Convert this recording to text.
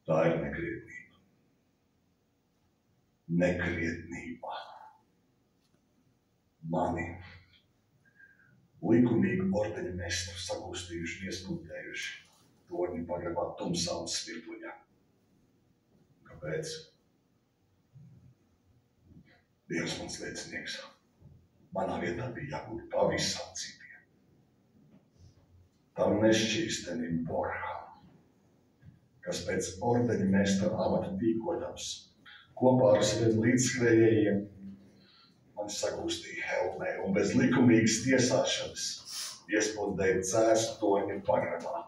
Tā ir nekrietnība. Nekrietnība. Mani likumīgi ordeņu mestru sagūstījuši un ieskūtējuši torņu pagrabā tumsā un svirtuļā. Kāpēc? Dievs mans liecinieks. Manā vietā bija jābūt pavisam citiem. Tam nešķīstenim Borham, kas pēc ordeņa mestra amata tīkotams kopā ar saviem līdzskrējējiem mani sagūstīja helmē un bez likumīgas tiesāšanas iespundēja cēstu torņu pagrabā.